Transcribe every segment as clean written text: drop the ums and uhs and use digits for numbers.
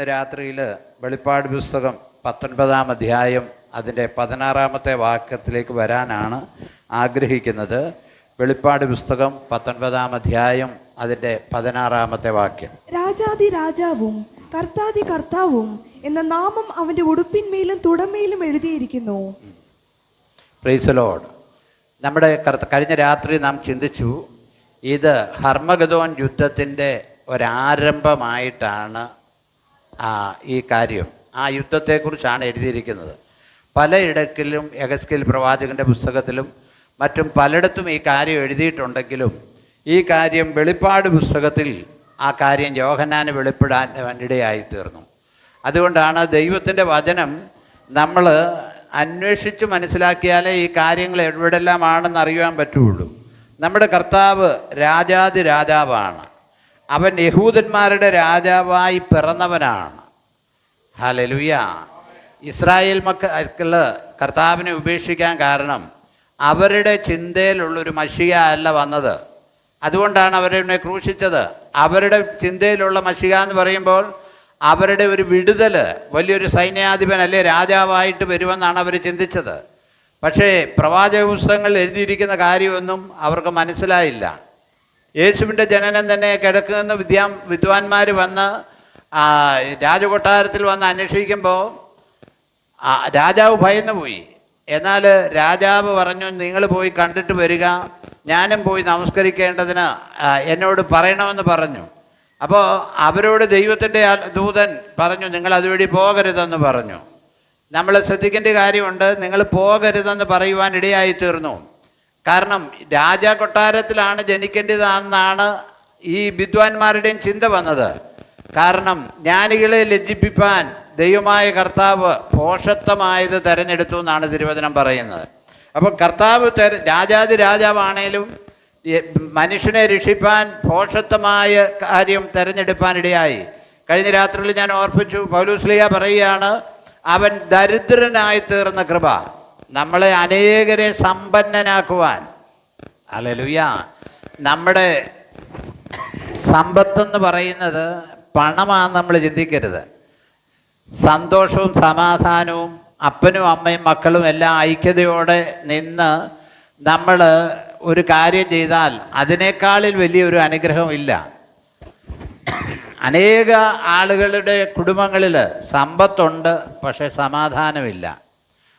ഇന്ന് രാത്രിയിൽ വെളിപ്പാട് പുസ്തകം 19-ാം അധ്യായം അതിൻ്റെ 16-ാമത്തെ വാക്യത്തിലേക്ക് വരാനാണ് ആഗ്രഹിക്കുന്നത്. വെളിപ്പാട് പുസ്തകം 19-ാം അധ്യായം അതിൻ്റെ 16-ാമത്തെ വാക്യം. രാജാതി രാജാവും കർത്താതി കർത്താവും എന്ന നാമം അവന്റെ ഉടുപ്പിന്മേലും തുടമേലും എഴുതിയിരിക്കുന്നു. Praise the Lord. നമ്മുടെ കഴിഞ്ഞ രാത്രി നാം ചിന്തിച്ചു, ഇത് ഹർമഗദോൻ യുദ്ധത്തിൻ്റെ ഒരാരംഭമായിട്ടാണ് ഈ കാര്യം. ആ യുദ്ധത്തെക്കുറിച്ചാണ് എഴുതിയിരിക്കുന്നത്. പലയിടത്തിലും യെഹെസ്കേൽ പ്രവാചകൻ്റെ പുസ്തകത്തിലും മറ്റും പലയിടത്തും ഈ കാര്യം എഴുതിയിട്ടുണ്ടെങ്കിലും ഈ കാര്യം വെളിപ്പാട് പുസ്തകത്തിൽ ആ കാര്യം യോഹന്നാന് വെളിപ്പെടാൻ ഇടയായിത്തീർന്നു. അതുകൊണ്ടാണ് ദൈവത്തിൻ്റെ വചനം നമ്മൾ അന്വേഷിച്ച് മനസ്സിലാക്കിയാലേ ഈ കാര്യങ്ങൾ എവിടെല്ലാമാണെന്ന് അറിയാൻ പറ്റുള്ളൂ. നമ്മുടെ കർത്താവ് രാജാതി രാജാവാണ്. അവൻ യഹൂദന്മാരുടെ രാജാവായി പിറന്നവനാണ്. ഹല്ലേലൂയ. ഇസ്രായേൽ മക്കൾ കർത്താവിനെ ഉപേക്ഷിക്കാൻ കാരണം അവരുടെ ചിന്തയിലുള്ളൊരു മശിഹ അല്ല വന്നത്. അതുകൊണ്ടാണ് അവരെ ക്രൂശിച്ചത്. അവരുടെ ചിന്തയിലുള്ള മശിഹ എന്ന് പറയുമ്പോൾ അവരുടെ ഒരു വിടുതൽ വലിയൊരു സൈന്യാധിപൻ അല്ലെ രാജാവായിട്ട് വരുമെന്നാണ് അവർ ചിന്തിച്ചത്. പക്ഷേ പ്രവാചക പുസ്തകങ്ങളിൽ എഴുതിയിരിക്കുന്ന കാര്യമൊന്നും അവർക്ക് മനസ്സിലായില്ല. യേശുവിൻ്റെ ജനനം തന്നെ കിടക്കുന്ന വിദ്വാൻമാർ വന്ന് രാജകൊട്ടാരത്തിൽ വന്ന് അന്വേഷിക്കുമ്പോൾ രാജാവ് ഭയന്നു പോയി. എന്നാൽ രാജാവ് പറഞ്ഞു, നിങ്ങൾ പോയി കണ്ടിട്ട് വരിക, ഞാനും പോയി നമസ്കരിക്കേണ്ടതിന് എന്നോട് പറയണമെന്ന് പറഞ്ഞു. അപ്പോൾ അവരോട് ദൈവത്തിൻ്റെ ദൂതൻ പറഞ്ഞു, നിങ്ങൾ അതുവഴി പോകരുതെന്ന് പറഞ്ഞു. നമ്മൾ ശ്രദ്ധിക്കേണ്ട കാര്യമുണ്ട്, നിങ്ങൾ പോകരുതെന്ന് പറയുവാൻ ഇടയായിത്തീർന്നു. കാരണം രാജകൊട്ടാരത്തിലാണ് ജനിക്കേണ്ടതെന്നാണ് ഈ വിദ്വാൻമാരുടെയും ചിന്ത വന്നത്. കാരണം ജ്ഞാനികളെ ലജ്ജിപ്പിപ്പാൻ ദൈവമായ കർത്താവ് ഭോഷത്വമായത് തിരഞ്ഞെടുത്തു എന്നാണ് തിരുവചനം പറയുന്നത്. അപ്പോൾ കർത്താവ് രാജാതി രാജാവാണേലും മനുഷ്യനെ രക്ഷിപ്പാൻ ഭോഷത്വമായ കാര്യം തിരഞ്ഞെടുപ്പാനിടയായി. കഴിഞ്ഞ രാത്രിയിൽ ഞാൻ ഓർപ്പിച്ചു, പൗലോസ്ലീഹ പറയുകയാണ്, അവൻ ദരിദ്രനായി തീർന്ന കൃപ നമ്മളെ അനേകരെ സമ്പന്നനാക്കുവാൻ. ഹല്ലേലൂയ. നമ്മുടെ സമ്പത്തെന്ന് പറയുന്നത് പണമാണെന്ന് നമ്മൾ ചിന്തിക്കരുത്. സന്തോഷവും സമാധാനവും അപ്പനും അമ്മയും മക്കളും എല്ലാം ഐക്യതയോടെ നിന്ന് നമ്മൾ ഒരു കാര്യം ചെയ്താൽ അതിനേക്കാളിൽ വലിയൊരു അനുഗ്രഹമില്ല. അനേക ആളുകളുടെ കുടുംബങ്ങളിൽ സമ്പത്തുണ്ട്, പക്ഷേ സമാധാനമില്ല.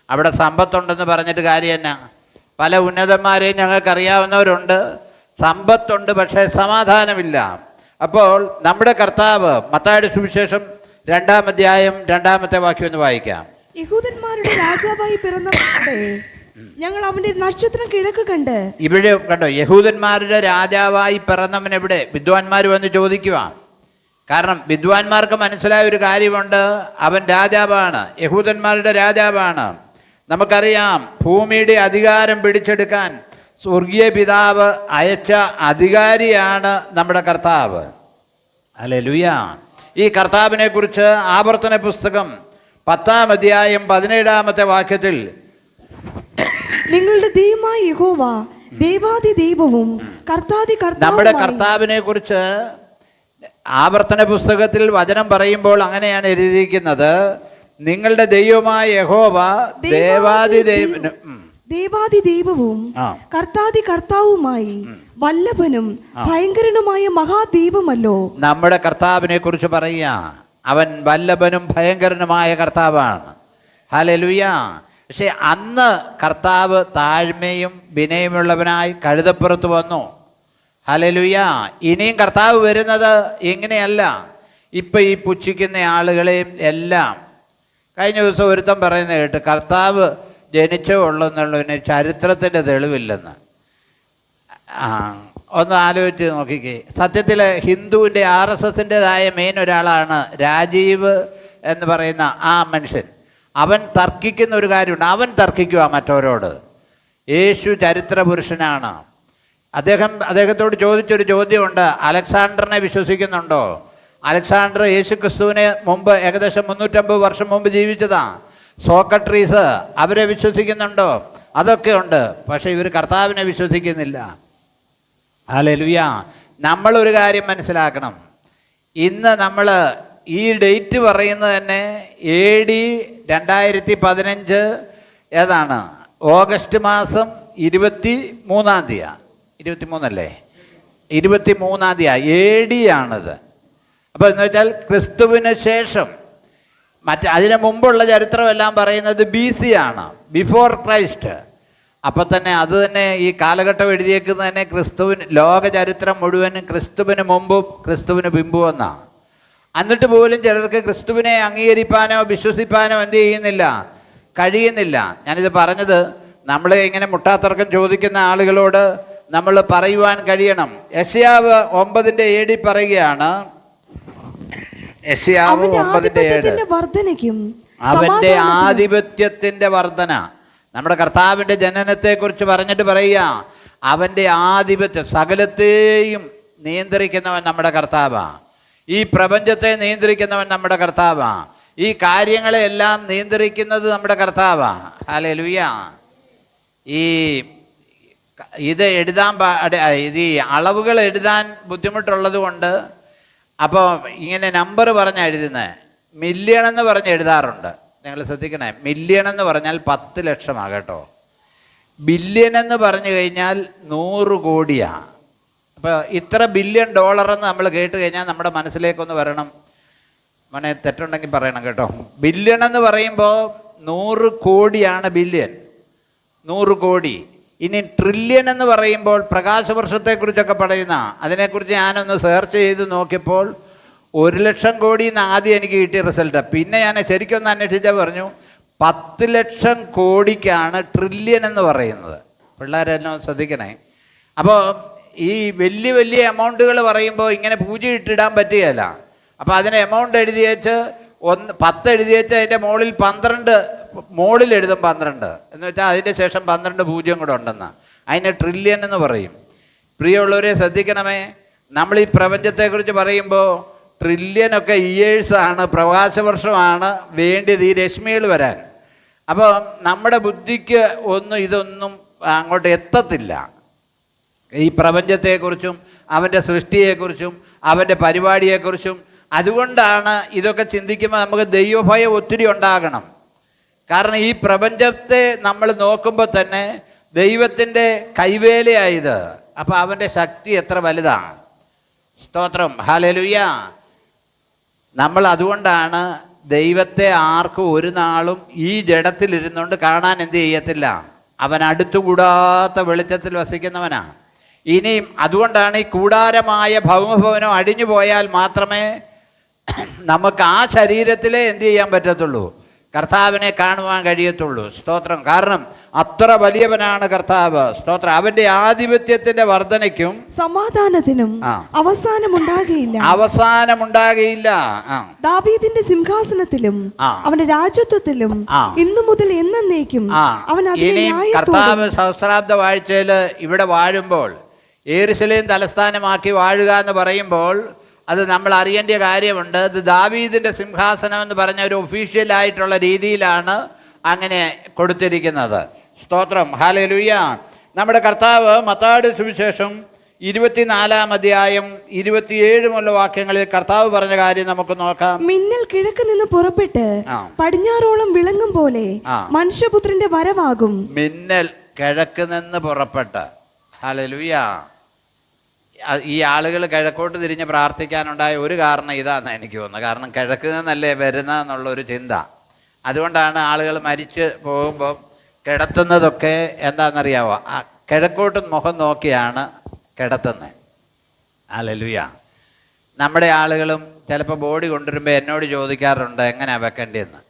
അവിടെ സമ്പത്തുണ്ടെന്ന് പറഞ്ഞിട്ട് കാര്യം എന്നാ? പല ഉന്നതന്മാരെയും ഞങ്ങൾക്കറിയാവുന്നവരുണ്ട്, സമ്പത്തുണ്ട് പക്ഷേ സമാധാനമില്ല. അപ്പോൾ നമ്മുടെ കർത്താവ് മത്തായിയുടെ സുവിശേഷം 2-ാം അധ്യായം 2-ാമത്തെ വാക്യം ഒന്ന് വായിക്കാം. യഹൂദന്മാരുടെ രാജാവായി പിറന്നവരുടെ ഞങ്ങൾ അവന്റെ നക്ഷത്രം കിഴക്ക് കണ്ട്. ഇവിടെ കണ്ടോ, യഹൂദന്മാരുടെ രാജാവായി പിറന്നവൻ എവിടെ? വിദ്വാൻമാർ വന്ന് ചോദിക്കുക. കാരണം വിദ്വാൻമാർക്ക് മനസ്സിലായ ഒരു കാര്യമുണ്ട്, അവൻ രാജാവാണ്, യഹൂദന്മാരുടെ രാജാവാണ്. നമുക്കറിയാം, ഭൂമിയുടെ അധികാരം പിടിച്ചെടുക്കാൻ സ്വർഗീയ പിതാവ് അയച്ച അധികാരിയാണ് നമ്മുടെ കർത്താവ്. ഹല്ലേലൂയ. ഈ കർത്താവിനെ കുറിച്ച് ആവർത്തന പുസ്തകം 10-ാം അധ്യായം 17-ാമത്തെ വാക്യത്തിൽ നിങ്ങളുടെ ദൈവമായ യഹോവ ദൈവാദി ദൈവവും കർത്താദി കർത്താവും. നമ്മുടെ കർത്താവിനെ കുറിച്ച് ആവർത്തന പുസ്തകത്തിൽ വചനം പറയുമ്പോൾ അങ്ങനെയാണ് എഴുതിയിരിക്കുന്നത്, നിങ്ങളുടെ ദൈവമായ യഹോവ ദേവാദി ദൈവവും കർത്താദി കർത്താവുമായി വല്ലഭനും ഭയങ്കരനുമായ മഹാദൈവമല്ലോ. നമ്മുടെ കർത്താവിനെ കുറിച്ച് പറയുക, അവൻ വല്ലഭനും ഭയങ്കരനുമായ കർത്താവാണ്. ഹല്ലേലൂയ. പക്ഷെ അന്ന് കർത്താവ് താഴ്മയും വിനയമുള്ളവനായി കഴുതപ്പുറത്ത് വന്നു. ഹല്ലേലൂയ. ഇനിയും കർത്താവ് വരുന്നത് ഇങ്ങനെയല്ല. ഇപ്പം ഈ പുച്ഛിക്കുന്ന ആളുകളെയും എല്ലാം കഴിഞ്ഞ ദിവസം ഒരുത്തം പറയുന്നത് കേട്ട്, കർത്താവ് ജനിച്ചേ ഉള്ളൂ എന്നുള്ളതിന് ചരിത്രത്തിൻ്റെ തെളിവില്ലെന്ന്. ഒന്ന് ആലോചിച്ച് നോക്കിക്കേ. സത്യത്തിൽ ഹിന്ദുവിൻ്റെ RSSൻ്റെതായ മെയിൻ ഒരാളാണ് രാജീവ് എന്ന് പറയുന്ന ആ മനുഷ്യൻ. അവൻ തർക്കിക്കുന്ന ഒരു കാര്യമുണ്ട്, അവൻ തർക്കിക്കുക മറ്റവരോട്. യേശു ചരിത്ര പുരുഷനാണ്. അദ്ദേഹത്തോട് ചോദിച്ചൊരു ചോദ്യമുണ്ട്, അലക്സാണ്ടറിനെ വിശ്വസിക്കുന്നുണ്ടോ? അലക്സാണ്ടർ യേശു ക്രിസ്തുവിന് മുമ്പ് ഏകദേശം 350 വർഷം മുമ്പ് ജീവിച്ചതാണ്. സോക്രട്ടീസ് അവരെ വിശ്വസിക്കുന്നുണ്ടോ? അതൊക്കെ ഉണ്ട്. പക്ഷേ ഇവർ കർത്താവിനെ വിശ്വസിക്കുന്നില്ല. ഹല്ലേലൂയ. നമ്മളൊരു കാര്യം മനസ്സിലാക്കണം, ഇന്ന് നമ്മൾ ഈ ഡേറ്റ് പറയുന്നത് തന്നെ AD 2015 ഏതാണ്? ഓഗസ്റ്റ് മാസം 23-ാം തീയതി. 23 23-ാം തീയതി AD ആണിത്. അപ്പോൾ എന്ന് വെച്ചാൽ ക്രിസ്തുവിന് ശേഷം. അതിന് മുമ്പുള്ള ചരിത്രമെല്ലാം പറയുന്നത് BC ആണ്, ബിഫോർ ക്രൈസ്റ്റ്. അപ്പം തന്നെ അത് തന്നെ ഈ കാലഘട്ടം എഴുതിയേക്കുന്നത് തന്നെ ലോക ചരിത്രം മുഴുവനും ക്രിസ്തുവിന് മുമ്പും ക്രിസ്തുവിന് പിമ്പും എന്നാണ്. എന്നിട്ട് പോലും ചിലർക്ക് ക്രിസ്തുവിനെ അംഗീകരിപ്പാനോ വിശ്വസിപ്പാനോ എന്ത് ചെയ്യുന്നില്ല, കഴിയുന്നില്ല. ഞാനിത് പറഞ്ഞത് നമ്മൾ ഇങ്ങനെ മുട്ടാത്തർക്കം ചോദിക്കുന്ന ആളുകളോട് നമ്മൾ പറയുവാൻ കഴിയണം. യെശയ്യാവ് 9-ന്റെ 7 പറയുകയാണ്. യെശയ്യാവ് 9-ന്റെ 7 അവന്റെ ആധിപത്യത്തിന്റെ വർധന. നമ്മുടെ കർത്താവിൻ്റെ ജനനത്തെക്കുറിച്ച് പറഞ്ഞിട്ട് പറയുക, അവൻ്റെ ആധിപത്യം, സകലത്തെയും നിയന്ത്രിക്കുന്നവൻ നമ്മുടെ കർത്താവാണ്. ഈ പ്രപഞ്ചത്തെ നിയന്ത്രിക്കുന്നവൻ നമ്മുടെ കർത്താവാണ്. ഈ കാര്യങ്ങളെല്ലാം നിയന്ത്രിക്കുന്നത് നമ്മുടെ കർത്താവാണ്. ഹല്ലേലൂയ. ഇത് എഴുതാൻ ഇത് ഈ അളവുകൾ എഴുതാൻ ബുദ്ധിമുട്ടുള്ളത് കൊണ്ട് അപ്പോൾ ഇങ്ങനെ നമ്പർ പറഞ്ഞാണ് എഴുതുന്നത്. മില്യൺ എന്ന് പറഞ്ഞ് എഴുതാറുണ്ട്. നിങ്ങൾ ശ്രദ്ധിക്കണേ, മില്യൺ എന്ന് പറഞ്ഞാൽ 10 ലക്ഷമാണ് കേട്ടോ. ബില്യൺ എന്ന് പറഞ്ഞു കഴിഞ്ഞാൽ 100 കോടിയാണ്. അപ്പോൾ ഇത്ര $1 ബില്യൺ എന്ന് നമ്മൾ കേട്ട് കഴിഞ്ഞാൽ നമ്മുടെ മനസ്സിലേക്കൊന്ന് വരണം. മോനെ തെറ്റുണ്ടെങ്കിൽ പറയണം കേട്ടോ. ബില്യൺ എന്ന് പറയുമ്പോൾ 100 കോടിയാണ് ബില്യൺ, 100 കോടി. ഇനി ട്രില്യൺ എന്ന് പറയുമ്പോൾ പ്രകാശവർഷത്തെക്കുറിച്ചൊക്കെ പറയുന്ന, അതിനെക്കുറിച്ച് ഞാനൊന്ന് സെർച്ച് ചെയ്ത് നോക്കിയപ്പോൾ 1,00,000 കോടി എന്ന് ആദ്യം എനിക്ക് കിട്ടിയ റിസൾട്ട്. പിന്നെ ഞാൻ ശരിക്കൊന്ന് അന്വേഷിച്ചാൽ പറഞ്ഞു 10 ലക്ഷം കോടിക്കാണ് ട്രില്യൺ എന്ന് പറയുന്നത്. പിള്ളേരെല്ലാം ശ്രദ്ധിക്കണേ. അപ്പോൾ ഈ വലിയ വലിയ എമൗണ്ടുകൾ പറയുമ്പോൾ ഇങ്ങനെ പൂജ ഇട്ടിടാൻ പറ്റുകയില്ല. അപ്പോൾ അതിന് എമൗണ്ട് എഴുതി വെച്ച് 10 എഴുതി വെച്ച് അതിൻ്റെ മുകളിൽ 12 മുകളിൽ എഴുതും 12 എന്ന് വെച്ചാൽ അതിൻ്റെ ശേഷം 12 പൂജ്യം കൂടെ ഉണ്ടെന്ന്. അതിനെ ട്രില്യൺ എന്ന് പറയും. പ്രിയമുള്ളവരെ ശ്രദ്ധിക്കണമേ, നമ്മൾ ഈ പ്രപഞ്ചത്തെക്കുറിച്ച് പറയുമ്പോൾ ട്രില്യനൊക്കെ ഇയേഴ്സാണ്, പ്രകാശവർഷമാണ് വേണ്ടിയത് ഈ രശ്മികൾ വരാൻ. അപ്പോൾ നമ്മുടെ ബുദ്ധിക്ക് ഇതൊന്നും അങ്ങോട്ട് എത്തത്തില്ല. ഈ പ്രപഞ്ചത്തെക്കുറിച്ചും അവൻ്റെ സൃഷ്ടിയെക്കുറിച്ചും അവൻ്റെ പരിപാടിയെക്കുറിച്ചും. അതുകൊണ്ടാണ് ഇതൊക്കെ ചിന്തിക്കുമ്പോൾ നമുക്ക് ദൈവഭയം ഒത്തിരി ഉണ്ടാകണം. കാരണം ഈ പ്രപഞ്ചത്തെ നമ്മൾ നോക്കുമ്പോൾ തന്നെ ദൈവത്തിൻ്റെ കൈവേലയായത്. അപ്പോൾ അവൻ്റെ ശക്തി എത്ര വലുതാണ്. സ്തോത്രം, ഹല്ലേലൂയ. നമ്മൾ അതുകൊണ്ടാണ് ദൈവത്തെ ആർക്കും ഒരു നാളും ഈ ജഡത്തിലിരുന്നുകൊണ്ട് കാണാൻ എന്ത് ചെയ്യത്തില്ല. അവൻ അടുത്തുകൂടാത്ത വെളിച്ചത്തിൽ വസിക്കുന്നവനാണ്. ഇനിയും അതുകൊണ്ടാണ് ഈ കൂടാരമായ ഭൗമഭവനം അടിഞ്ഞു പോയാൽ മാത്രമേ നമുക്ക് ആ ശരീരത്തിലെ എന്ത് ചെയ്യാൻ പറ്റത്തുള്ളൂ, കർത്താവിനെ കാണുവാൻ കഴിയത്തുള്ളൂ. സ്തോത്രം. കാരണം അത്ര വലിയവനാണ് കർത്താവ്. സ്തോത്രം. അവന്റെ ആധിപത്യത്തിന്റെ വർധനയ്ക്കും സമാധാനത്തിനും അവസാനമുണ്ടാകുകയില്ല. ദാവീദിന്റെ സിംഹാസനത്തിലും അവന്റെ രാജത്വത്തിലും ഇന്നു മുതൽ എന്നേക്കും അവൻ കർത്താവ് സഹസ്രാബ്ദ വാഴ്ചയില് ഇവിടെ വാഴുമ്പോൾ, യെരൂശലേം തലസ്ഥാനമാക്കി വാഴുക എന്ന് പറയുമ്പോൾ അത് നമ്മൾ അറിയേണ്ട കാര്യമുണ്ട്. അത് ദാവീദിൻ്റെ സിംഹാസനം എന്ന് പറഞ്ഞ ഒരു ഒഫീഷ്യലായിട്ടുള്ള രീതിയിലാണ് അങ്ങനെ കൊടുത്തിരിക്കുന്നത്. സ്തോത്രം, ഹല്ലേലൂയ. നമ്മുടെ കർത്താവ് മത്തായിയുടെ സുവിശേഷം 24-ാം അധ്യായം 27 മുതലുള്ള വാക്യങ്ങളിൽ കർത്താവ് പറഞ്ഞ കാര്യം നമുക്ക് നോക്കാം. മിന്നൽ കിഴക്ക് നിന്ന് പുറപ്പെട്ട് പടിഞ്ഞാറോളം വിളങ്ങും പോലെ മനുഷ്യപുത്രന്റെ വരവാകും. മിന്നൽ കിഴക്ക് നിന്ന് പുറപ്പെട്ട്. ഹല്ലേലൂയ. ഈ ആളുകൾ കിഴക്കോട്ട് തിരിഞ്ഞ് പ്രാർത്ഥിക്കാനുണ്ടായ ഒരു കാരണം ഇതാണെന്ന് എനിക്ക് തോന്നുന്നത്. കാരണം കിഴക്ക് നിന്നല്ലേ വരുന്നതെന്നുള്ളൊരു ചിന്ത. അതുകൊണ്ടാണ് ആളുകൾ മരിച്ച് പോകുമ്പോൾ കിടത്തുന്നതൊക്കെ എന്താണെന്നറിയാവോ, കിഴക്കോട്ട് മുഖം നോക്കിയാണ് കിടത്തുന്നത്. ഹല്ലേലൂയ. നമ്മുടെ ആളുകളും ചിലപ്പോൾ ബോഡി കൊണ്ടുവരുമ്പോൾ എന്നോട് ചോദിക്കാറുണ്ട് എങ്ങനെയാണ് വെക്കേണ്ടതെന്ന്.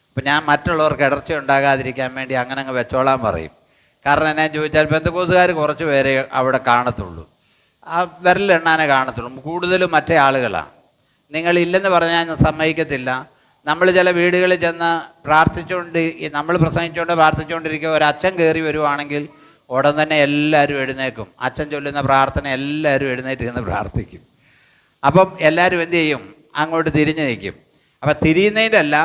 അപ്പം ഞാൻ മറ്റുള്ളവർക്ക് ഇടർച്ച ഉണ്ടാകാതിരിക്കാൻ വേണ്ടി അങ്ങനെ അങ്ങ് വെച്ചോളാൻ പറയും. കാരണം എന്നാ ചോദിച്ചാൽ പെന്തക്കോസുകാർ കുറച്ച് പേരെ അവിടെ കാണത്തുള്ളൂ, ആ വിരലെണ്ണാനേ കാണത്തുള്ളൂ. കൂടുതലും മറ്റേ ആളുകളാണ്. നിങ്ങളില്ലെന്ന് പറഞ്ഞാൽ ഞാൻ സമ്മതിക്കത്തില്ല. നമ്മൾ ചില വീടുകളിൽ ചെന്ന് നമ്മൾ പ്രസംഗിച്ചുകൊണ്ട് പ്രാർത്ഥിച്ചുകൊണ്ടിരിക്കുക ഒരച്ഛൻ കയറി വരുവാണെങ്കിൽ ഉടൻ തന്നെ എല്ലാവരും എഴുന്നേക്കും. അച്ഛൻ ചൊല്ലുന്ന പ്രാർത്ഥന എല്ലാവരും എഴുന്നേറ്റ് നിന്ന് പ്രാർത്ഥിക്കും. അപ്പം എല്ലാവരും എന്തു ചെയ്യും, അങ്ങോട്ട് തിരിഞ്ഞു നിൽക്കും. അപ്പം തിരിയുന്നതിൻ്റെ അല്ല,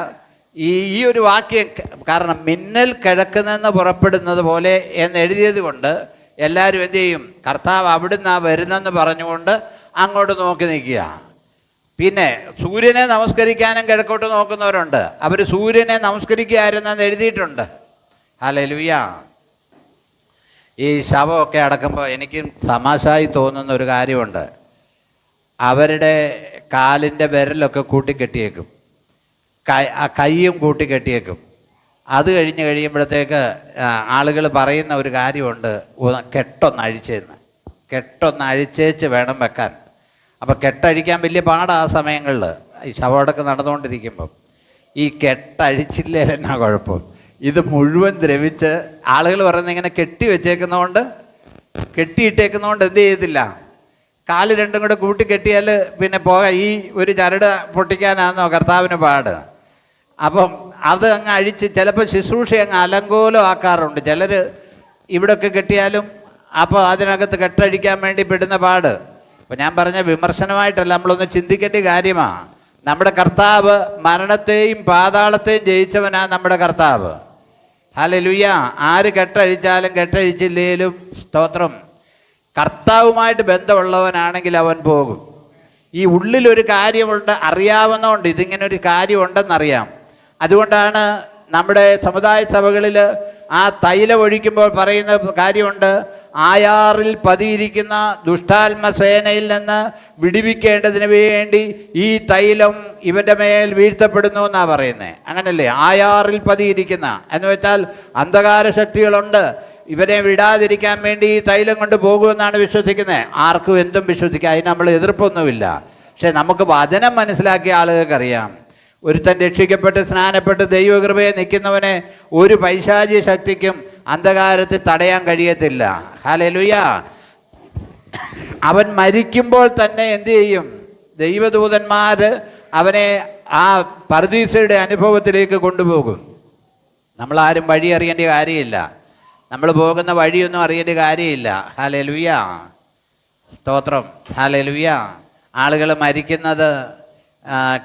ഈ ഒരു വാക്യം, കാരണം മിന്നൽ കിഴക്ക് നിന്ന് പുറപ്പെടുന്നത് പോലെ എന്ന് എഴുതിയത് കൊണ്ട് എല്ലാവരും എന്തു ചെയ്യും, കർത്താവ് അവിടുന്ന് വരുന്നെന്ന് പറഞ്ഞുകൊണ്ട് അങ്ങോട്ട് നോക്കി നിൽക്കുക. പിന്നെ സൂര്യനെ നമസ്കരിക്കാനും കിഴക്കോട്ട് നോക്കുന്നവരുണ്ട്. അവർ സൂര്യനെ നമസ്കരിക്കുകയായിരുന്നെന്ന് എഴുതിയിട്ടുണ്ട്. ഹല്ലേലൂയ. ഈ ശവമൊക്കെ അടക്കുമ്പോൾ എനിക്ക് തമാശയായി തോന്നുന്ന ഒരു കാര്യമുണ്ട്. അവരുടെ കാലിൻ്റെ വിരലൊക്കെ കൂട്ടിക്കെട്ടിയേക്കും, കൈയും കൂട്ടിക്കെട്ടിയേക്കും. അത് കഴിയുമ്പോഴത്തേക്ക് ആളുകൾ പറയുന്ന ഒരു കാര്യമുണ്ട്, കെട്ടൊന്ന് അഴിച്ചേച്ച് വേണം വെക്കാൻ. അപ്പോൾ കെട്ടഴിക്കാൻ വലിയ പാടാ ആ സമയങ്ങളിൽ, ഈ ശവമടക്ക് നടന്നുകൊണ്ടിരിക്കുമ്പം. ഈ കെട്ടഴിച്ചില്ലേ എന്നാ കുഴപ്പം, ഇത് മുഴുവൻ ദ്രവിച്ച് ആളുകൾ പറയുന്നത് ഇങ്ങനെ കെട്ടിയിട്ടേക്കുന്നതുകൊണ്ട് എന്ത് ചെയ്യത്തില്ല, കാല് രണ്ടും കൂടെ കൂട്ടിക്കെട്ടിയാൽ പിന്നെ ഈ ഒരു ചരട് പൊട്ടിക്കാനാണെന്നോ കർത്താവിന് പാട്. അപ്പം അത് അങ്ങ് അഴിച്ച് ചിലപ്പോൾ ശുശ്രൂഷ അങ്ങ് അലങ്കോലം ആക്കാറുണ്ട് ചിലർ. ഇവിടെയൊക്കെ കെട്ടിയാലും അപ്പോൾ അതിനകത്ത് കെട്ടഴിക്കാൻ വേണ്ടി പെടുന്ന പാട്. അപ്പം ഞാൻ പറഞ്ഞ വിമർശനമായിട്ടല്ല, നമ്മളൊന്ന് ചിന്തിക്കേണ്ട കാര്യമാണ്. നമ്മുടെ കർത്താവ് മരണത്തെയും പാതാളത്തെയും ജയിച്ചവനാണ് നമ്മുടെ കർത്താവ്. ഹല്ലേലൂയ. ആര് കെട്ടഴിച്ചാലും കെട്ടഴിച്ചില്ലേലും സ്തോത്രം, കർത്താവുമായിട്ട് ബന്ധമുള്ളവനാണെങ്കിൽ അവൻ പോകും. ഈ ഉള്ളിലൊരു കാര്യമുണ്ട്, അറിയാവുന്നതുകൊണ്ട് ഇതിങ്ങനെ ഒരു കാര്യമുണ്ടെന്നറിയാം. അതുകൊണ്ടാണ് നമ്മുടെ സമുദായ സഭകളിൽ ആ തൈലം ഒഴിക്കുമ്പോൾ പറയുന്ന കാര്യമുണ്ട്, ആയാറിൽ പതിയിരിക്കുന്ന ദുഷ്ടാത്മസേനയിൽ നിന്ന് വിടിവിക്കേണ്ടതിന് വേണ്ടി ഈ തൈലം ഇവൻ്റെ മേൽ വീഴ്ത്തപ്പെടുന്നു എന്നാണ് പറയുന്നത്. അങ്ങനല്ലേ? ആയാറിൽ പതിയിരിക്കുന്ന എന്ന് വെച്ചാൽ അന്ധകാര ശക്തികളുണ്ട്, ഇവരെ വിടാതിരിക്കാൻ വേണ്ടി ഈ തൈലം കൊണ്ട് പോകുമെന്നാണ് വിശ്വസിക്കുന്നത്. ആർക്കും എന്തും വിശ്വസിക്കാം, അതിന് നമ്മൾ എതിർപ്പൊന്നുമില്ല. പക്ഷെ നമുക്ക് വചനം മനസ്സിലാക്കിയ ആളുകൾക്കറിയാം, ഒരുത്തൻ രക്ഷിക്കപ്പെട്ട് സ്നാനപ്പെട്ട് ദൈവകൃപയെ നിൽക്കുന്നവനെ ഒരു പൈശാചിക ശക്തിക്കും അന്ധകാരത്തിൽ തടയാൻ കഴിയത്തില്ല. ഹല്ലേലൂയ. അവൻ മരിക്കുമ്പോൾ തന്നെ എന്തു ചെയ്യും? ദൈവദൂതന്മാർ അവനെ ആ പർദീസയുടെ അനുഭവത്തിലേക്ക് കൊണ്ടുപോകും. നമ്മളാരും വഴി അറിയേണ്ട കാര്യമില്ല, നമ്മൾ പോകുന്ന വഴിയൊന്നും അറിയേണ്ട കാര്യമില്ല. ഹല്ലേലൂയ, സ്തോത്രം, ഹല്ലേലൂയ. ആളുകൾ മരിക്കുന്നത്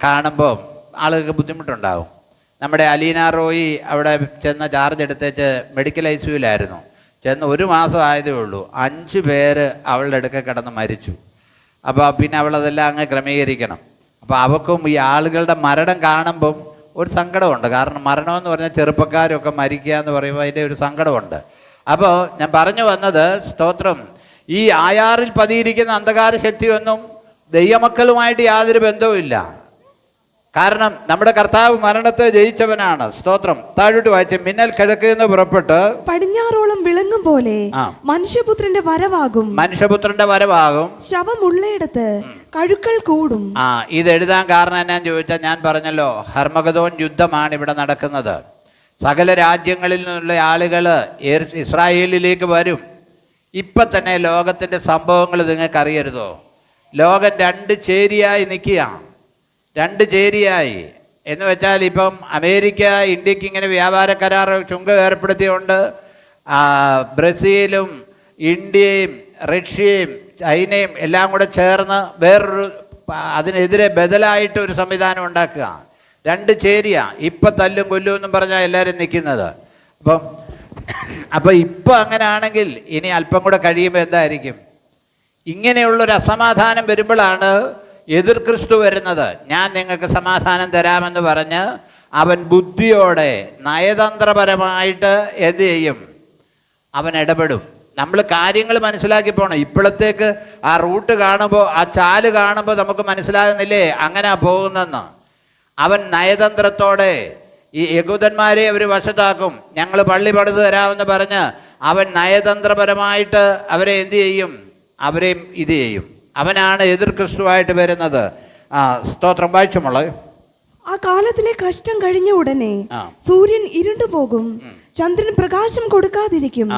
കാണുമ്പോൾ ആളുകൾക്ക് ബുദ്ധിമുട്ടുണ്ടാകും. നമ്മുടെ അലീന റോയി അവിടെ ചെന്ന് ചാർജ് എടുത്തേച്ച് മെഡിക്കൽ ഐസിയുലായിരുന്നു. ചെന്ന് 1 മാസം ആയതേ ഉള്ളൂ, 5 പേര് അവളുടെ അടുക്ക കിടന്ന് മരിച്ചു. അപ്പോൾ പിന്നെ അവളതെല്ലാം അങ്ങ് ക്രമീകരിക്കണം. അപ്പോൾ അവൾക്കും ഈ ആളുകളുടെ മരണം കാണുമ്പം ഒരു സങ്കടമുണ്ട്. കാരണം മരണമെന്ന് പറഞ്ഞാൽ ചെറുപ്പക്കാരൊക്കെ മരിക്കുക എന്ന് പറയുമ്പോൾ അതിൻ്റെ ഒരു സങ്കടമുണ്ട്. അപ്പോൾ ഞാൻ പറഞ്ഞു വന്നത്, സ്തോത്രം, ഈ ആയാറിൽ പതിയിരിക്കുന്ന അന്ധകാര ശക്തിയൊന്നും ദൈവമക്കളുമായിട്ട് യാതൊരു ബന്ധവുമില്ല. കാരണം നമ്മുടെ കർത്താവ് മരണത്തെ ജയിച്ചവനാണ്. സ്തോത്രം. താഴോട്ട് വായിച്ച്, മിന്നൽ കിഴക്ക് നിന്ന് പുറപ്പെട്ട് പടിഞ്ഞാറോളം വിളങ്ങും പോലെ മനുഷ്യപുത്രന്റെ വരവാകും. ശവമുള്ളയിടത്ത് കഴുക്കൾ കൂടും. ഇത് എഴുതാൻ കാരണം എന്നാന്ന് ചോദിച്ചാൽ, ഞാൻ പറഞ്ഞല്ലോ, ഹർമഗദോൻ യുദ്ധമാണ് ഇവിടെ നടക്കുന്നത്. സകല രാജ്യങ്ങളിൽ നിന്നുള്ള ആളുകൾ ഇസ്രായേലിലേക്ക് വരും. ഇപ്പം തന്നെ ലോകത്തിൻ്റെ സംഭവങ്ങൾ നിങ്ങൾക്ക് അറിയരുതോ? ലോകം 2 ചേരിയായി നിൽക്കുക. 2 ചേരിയായി എന്ന് വെച്ചാൽ, ഇപ്പം അമേരിക്ക ഇന്ത്യക്ക് ഇങ്ങനെ വ്യാപാര കരാർ ചുങ്കം ഏർപ്പെടുത്തിയുകൊണ്ട് ബ്രസീലും ഇന്ത്യയും റഷ്യയും ചൈനയും എല്ലാം കൂടെ ചേർന്ന് വേറൊരു അതിനെതിരെ ബദലായിട്ട് ഒരു സംവിധാനം ഉണ്ടാക്കുക. 2 ചേരിയാ. ഇപ്പം തല്ലും കൊല്ലും എന്നും പറഞ്ഞാൽ എല്ലാവരും നിൽക്കുന്നത്. അപ്പം ഇപ്പം അങ്ങനെ ആണെങ്കിൽ ഇനി അല്പം കൂടെ കഴിയുമ്പോൾ എന്തായിരിക്കും? ഇങ്ങനെയുള്ളൊരു അസമാധാനം വരുമ്പോഴാണ് എതിർ ക്രിസ്തു വരുന്നത്. ഞാൻ നിങ്ങൾക്ക് സമാധാനം തരാമെന്ന് പറഞ്ഞ് അവൻ ബുദ്ധിയോടെ നയതന്ത്രപരമായിട്ട് എന്ത് ചെയ്യും? അവൻ ഇടപെടും. നമ്മൾ കാര്യങ്ങൾ മനസ്സിലാക്കി പോകണം. ഇപ്പോഴത്തേക്ക് ആ റൂട്ട് കാണുമ്പോൾ, ആ ചാല് കാണുമ്പോൾ നമുക്ക് മനസ്സിലാകുന്നില്ലേ അങ്ങനെ പോകുന്നെന്ന്. അവൻ നയതന്ത്രത്തോടെ ഈ യഹൂദന്മാരെ അവർ വശത്താക്കും. ഞങ്ങൾ പള്ളി പണിത് തരാമെന്ന് പറഞ്ഞ് അവൻ നയതന്ത്രപരമായിട്ട് അവരെ എന്ത് ചെയ്യും? അവരെയും ഇത് ചെയ്യും. അവനാണ് എതിർ ക്രിസ്തുവായിട്ട് വരുന്നത്. സ്തോത്രം. വായിച്ചുമുള്ള ആ കാലത്തിലെ കഷ്ടം കഴിഞ്ഞ ഉടനെ സൂര്യൻ ഇരുണ്ടുപോകും, ചന്ദ്രൻ പ്രകാശം കൊടുക്കാതിരിക്കും,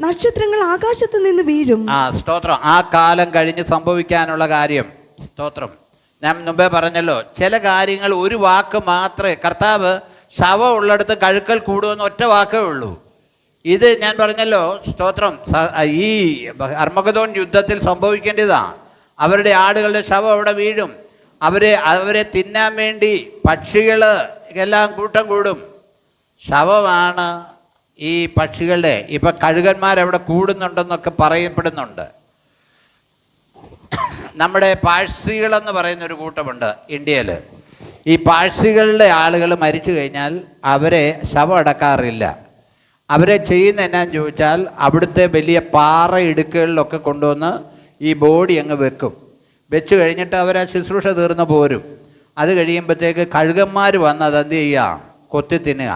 നക്ഷത്രങ്ങൾ ആകാശത്ത് നിന്ന് വീഴും. സ്തോത്രം. ആ കാലം കഴിഞ്ഞ് സംഭവിക്കാനുള്ള കാര്യം. സ്തോത്രം. ഞാൻ മുമ്പേ പറഞ്ഞല്ലോ, ചില കാര്യങ്ങൾ ഒരു വാക്ക് മാത്രമേ, കർത്താവ് ശവം ഉള്ളിടത്ത് കഴുക്കൽ കൂടുമെന്ന് ഒറ്റ വാക്കേ ഉള്ളൂ. ഇത് ഞാൻ പറഞ്ഞല്ലോ, സ്തോത്രം, ഈ അർമഗദോൻ യുദ്ധത്തിൽ സംഭവിക്കേണ്ടതാണ്. അവരുടെ ആടുകളുടെ ശവം അവിടെ വീഴും. അവരെ തിന്നാൻ വേണ്ടി പക്ഷികൾ എല്ലാം കൂട്ടം കൂടും. ശവമാണ് ഈ പക്ഷികളുടെ. ഇപ്പം കഴുകന്മാരവിടെ കൂടുന്നുണ്ടെന്നൊക്കെ പറയപ്പെടുന്നുണ്ട്. നമ്മുടെ പാഴ്സികളെന്ന് പറയുന്ന ഒരു കൂട്ടമുണ്ട് ഇന്ത്യയിൽ. ഈ പാഴ്സികളുടെ ആളുകൾ മരിച്ചു കഴിഞ്ഞാൽ അവരെ ശവം അടക്കാറില്ല. അവരെ ചെയ്യുന്ന എന്നാന്ന് ചോദിച്ചാൽ അവിടുത്തെ വലിയ പാറ ഇടുക്കുകളിലൊക്കെ കൊണ്ടുവന്ന് ഈ ബോഡി അങ്ങ് വെക്കും. വെച്ച് കഴിഞ്ഞിട്ട് അവർ ആ ശുശ്രൂഷ തീർന്ന് പോരും. അത് കഴിയുമ്പോഴത്തേക്ക് കഴുകന്മാർ വന്ന് അതെന്ത് ചെയ്യുക, കൊത്തി തിന്നുക.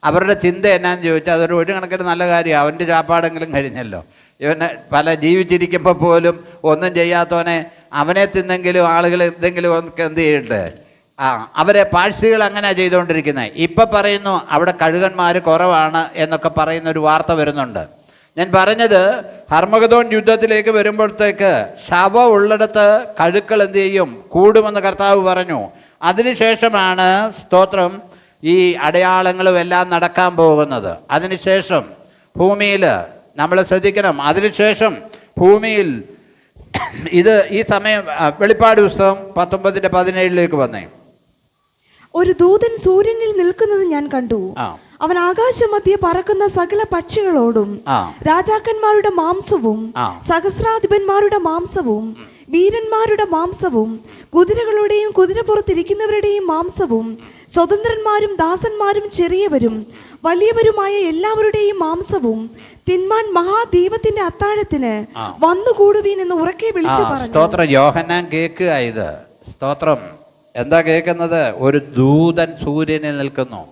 അവരുടെ ചിന്ത എന്നാന്ന് ചോദിച്ചാൽ അതൊരു കണക്കിന് നല്ല കാര്യമാണ്. അവൻ്റെ ചാപ്പാടെങ്കിലും കഴിഞ്ഞല്ലോ. ഇവനെ പല ജീവിച്ചിരിക്കുമ്പോൾ പോലും ഒന്നും ചെയ്യാത്തവനെ അവനെ തിന്നെങ്കിലും ആളുകൾ എന്തെങ്കിലും ഒക്കെ എന്ത് ചെയ്യണ്ടേ. അവരെ പാഴ്സികൾ അങ്ങനെ ചെയ്തുകൊണ്ടിരിക്കുന്നത്. ഇപ്പം പറയുന്നു അവിടെ കഴുകന്മാർ കുറവാണ് എന്നൊക്കെ പറയുന്ന ഒരു വാർത്ത വരുന്നുണ്ട്. ഞാൻ പറഞ്ഞത് ഹർമഗദോൻ യുദ്ധത്തിലേക്ക് വരുമ്പോഴത്തേക്ക് ശവം ഉള്ളിടത്ത് കഴുക്കൾ എന്ത് ചെയ്യും, കൂടുമെന്ന് കർത്താവ് പറഞ്ഞു. അതിനുശേഷമാണ് സ്തോത്രം ഈ അടയാളങ്ങളും എല്ലാം നടക്കാൻ പോകുന്നത്. അതിനുശേഷം ഭൂമിയിൽ നമ്മൾ ശ്രദ്ധിക്കണം. അതിനുശേഷം ഭൂമിയിൽ ഈ സമയം വെളിപ്പാട് പുസ്തകം 19:17 വന്നേ. ഒരു ദൂതൻ സൂര്യനിൽ നിൽക്കുന്നത് ഞാൻ കണ്ടു. അവൻ ആകാശമധ്യേ പറക്കുന്ന സകല പക്ഷികളോടും രാജാക്കന്മാരുടെ മാംസവും സഹസ്രാധിപന്മാരുടെ മാംസവും വീരന്മാരുടെ മാംസവും കുതിരകളുടെയും കുതിരപ്പുറത്തിരിക്കുന്നവരുടെയും മാംസവും സ്വതന്ത്രന്മാരും ദാസന്മാരും ചെറിയവരും വലിയവരുമായ എല്ലാവരുടെയും മാംസവും തിന്മാൻ മഹാദീപത്തിന്റെ അത്താഴത്തിന് വന്നുകൂടുവീൻ എന്ന് ഉറക്കെ വിളിച്ചു പറഞ്ഞു. സ്തോത്രം. യോഹന്നാൻ കേൾക്കുക ഇത്. സ്തോത്രം. എന്താ കേൾക്കുന്നത്? ഒരു ദൂതൻ സൂര്യനിൽ നിൽക്കുന്നു.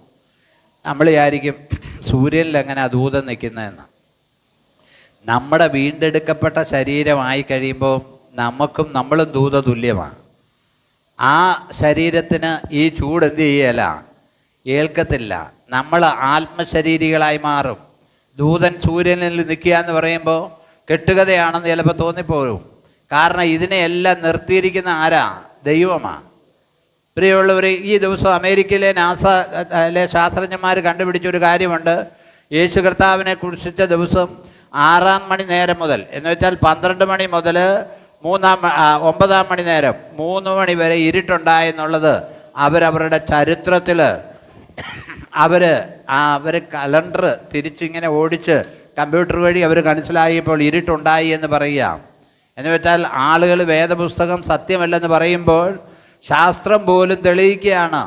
നമ്മൾ വിചാരിക്കും സൂര്യനിൽ എങ്ങനെയാ ദൂതൻ നിൽക്കുന്നതെന്ന്. നമ്മുടെ വീണ്ടെടുക്കപ്പെട്ട ശരീരമായി കഴിയുമ്പോൾ നമ്മളും ദൂത തുല്യമാണ്. ആ ശരീരത്തിന് ഈ ചൂട് എന്ത് ചെയ്യല, ഏൽക്കത്തില്ല. നമ്മൾ ആത്മശരീരികളായി മാറും. ദൂതൻ സൂര്യനിൽ നിൽക്കുക എന്ന് പറയുമ്പോൾ കെട്ടുകഥയാണെന്ന് ചിലപ്പോൾ തോന്നിപ്പോരും. കാരണം ഇതിനെയെല്ലാം നിർത്തിയിരിക്കുന്ന ആരാ? ദൈവമാണ്. പ്രിയമുള്ളവർ, ഈ ദിവസം അമേരിക്കയിലെ നാസയിലെ ശാസ്ത്രജ്ഞന്മാർ കണ്ടുപിടിച്ചൊരു കാര്യമുണ്ട്. യേശു കർത്താവിനെ കുറിച്ച ദിവസം 6 മണി നേരം മുതൽ, എന്ന് വെച്ചാൽ 12 മണി മുതൽ 9 മണി നേരം 3 മണി വരെ ഇരുട്ടുണ്ടായെന്നുള്ളത് അവരവരുടെ ചരിത്രത്തിൽ അവർ കലണ്ടർ തിരിച്ചിങ്ങനെ ഓടിച്ച് കമ്പ്യൂട്ടർ വഴി അവർ മനസ്സിലായപ്പോൾ ഇരുട്ടുണ്ടായി എന്ന് പറയുക. എന്ന് വെച്ചാൽ ആളുകൾ വേദപുസ്തകം സത്യമല്ലെന്ന് പറയുമ്പോൾ ശാസ്ത്രം പോലും തെളിയിക്കുകയാണ്.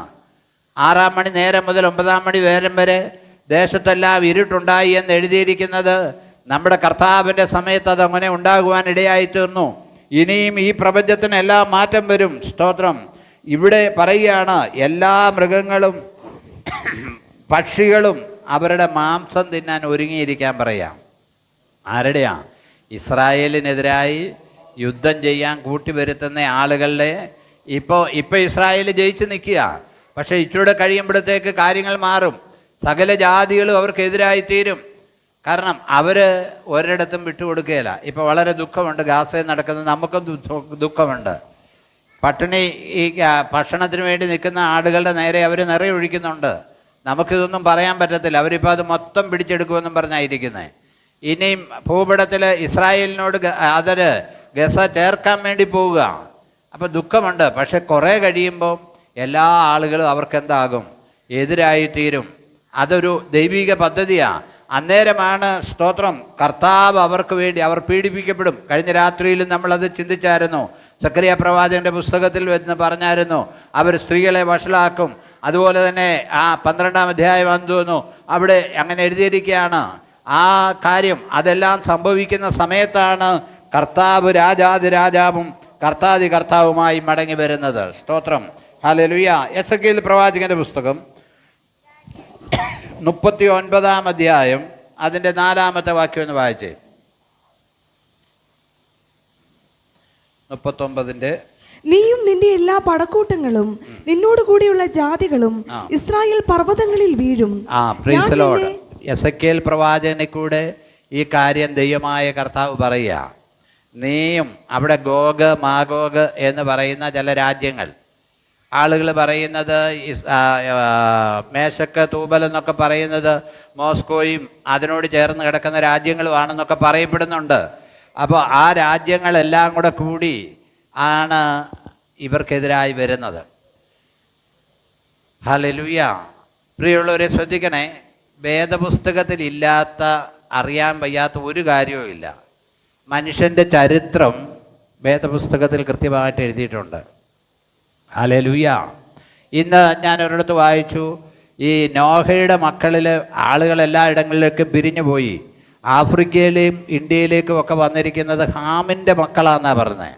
6 മണി നേരം മുതൽ 9 മണി നേരം വരെ ദേശത്തെല്ലാം ഇരുട്ടുണ്ടായി എന്ന് എഴുതിയിരിക്കുന്നത് നമ്മുടെ കർത്താവിൻ്റെ സമയത്ത് അതങ്ങനെ ഉണ്ടാകുവാൻ ഇടയായി തീർന്നു. ഇനിയും ഈ പ്രപഞ്ചത്തിന് എല്ലാം മാറ്റം വരും. സ്തോത്രം. ഇവിടെ പറയുകയാണ് എല്ലാ മൃഗങ്ങളും പക്ഷികളും അവരുടെ മാംസം തിന്നാൻ ഒരുങ്ങിയിരിക്കാൻ പറയാം. ആരുടെയാ? ഇസ്രായേലിനെതിരായി യുദ്ധം ചെയ്യാൻ കൂട്ടിവരുത്തുന്ന ആളുകളുടെ. ഇപ്പോൾ ഇസ്രായേൽ ജയിച്ച് നിൽക്കുക. പക്ഷേ ഇച്ചിലൂടെ കഴിയുമ്പോഴത്തേക്ക് കാര്യങ്ങൾ മാറും. സകല ജാതികളും അവർക്കെതിരായി തീരും. കാരണം അവർ ഒരിടത്തും വിട്ടുകൊടുക്കുകയില്ല. ഇപ്പോൾ വളരെ ദുഃഖമുണ്ട് ഗാസയിൽ നടക്കുന്നത്. നമുക്കും ദുഃഖമുണ്ട്. പട്ടിണി ഈ ഭക്ഷണത്തിന് വേണ്ടി നിൽക്കുന്ന ആളുകളുടെ നേരെ അവർ നിറയൊഴിക്കുന്നുണ്ട്. നമുക്കിതൊന്നും പറയാൻ പറ്റത്തില്ല. അവരിപ്പോൾ അത് മൊത്തം പിടിച്ചെടുക്കുമെന്നും പറഞ്ഞായിരിക്കുന്നത്. ഇനിയും ഭൂപടത്തിൽ ഇസ്രായേലിനോട് അതൊരു ഗസ ചേർക്കാൻ വേണ്ടി പോവുക. അപ്പോൾ ദുഃഖമുണ്ട്. പക്ഷെ കുറേ കഴിയുമ്പോൾ എല്ലാ ആളുകളും അവർക്കെന്താകും? എതിരായിത്തീരും. അതൊരു ദൈവിക പദ്ധതിയാണ്. അന്നേരമാണ് സ്തോത്രം കർത്താവ് അവർക്ക് വേണ്ടി അവർ പീഡിപ്പിക്കപ്പെടും. കഴിഞ്ഞ രാത്രിയിലും നമ്മളത് ചിന്തിച്ചായിരുന്നു. സക്കറിയ പ്രവാചകന്റെ പുസ്തകത്തിൽ എന്ന് പറഞ്ഞായിരുന്നു അവർ സ്ത്രീകളെ വഷളാക്കും. അതുപോലെ തന്നെ ആ 12-ാം അധ്യായം തോന്നുന്നു അവിടെ അങ്ങനെ എഴുതിയിരിക്കുകയാണ് ആ കാര്യം. അതെല്ലാം സംഭവിക്കുന്ന സമയത്താണ് കർത്താവ് രാജാതിരാജാവും കർത്താതി കർത്താവുമായി മടങ്ങി വരുന്നത്. സ്തോത്രം. ഹല്ലേലൂയ. എസെക്കിയേൽ പ്രവാചകന്റെ പുസ്തകം 39-ാം അധ്യായം അതിൻ്റെ 4-ാമത്തെ വാക്യം ഒന്ന് വായിച്ചേ. 39-ന്റെ നീയും നിന്റെ എല്ലാ പടക്കൂട്ടങ്ങളും നിന്നോട് കൂടിയുള്ള ജാതികളും ഇസ്രായേൽ പർവ്വതങ്ങളിൽ വീഴും. എസെക്കിയേൽ പ്രവാചകനെ കൂടെ ഈ കാര്യം ദൈവമായ കർത്താവ് പറയുക. നീയും അവിടെ ഗോഗ് മാഗോഗ് എന്ന് പറയുന്ന ചില രാജ്യങ്ങൾ, ആളുകൾ പറയുന്നത് മേശക്ക് തൂബൽ എന്നൊക്കെ പറയുന്നത് മോസ്കോയും അതിനോട് ചേർന്ന് കിടക്കുന്ന രാജ്യങ്ങളുമാണെന്നൊക്കെ പറയപ്പെടുന്നുണ്ട്. അപ്പോൾ ആ രാജ്യങ്ങളെല്ലാം കൂടെ കൂടി ആണ് ഇവർക്കെതിരായി വരുന്നത്. ഹല്ലേലൂയ. പ്രിയമുള്ളവരെ ശ്രദ്ധിക്കണേ, വേദപുസ്തകത്തിൽ ഇല്ലാത്ത അറിയാൻ വയ്യാത്ത ഒരു കാര്യവും ഇല്ല. മനുഷ്യൻ്റെ ചരിത്രം വേദപുസ്തകത്തിൽ കൃത്യമായിട്ട് എഴുതിയിട്ടുണ്ട്. ഹല്ലേലൂയ. ഇന്ന് ഞാൻ ഒരിടത്ത് വായിച്ചു, ഈ നോഹയുടെ മക്കളിൽ ആളുകൾ എല്ലായിടങ്ങളിലേക്കും പിരിഞ്ഞു പോയി. ആഫ്രിക്കയിലെയും ഇന്ത്യയിലേക്കും ഒക്കെ വന്നിരിക്കുന്നത് ഹാമിൻ്റെ മക്കളാണെന്നാണ് പറഞ്ഞത്.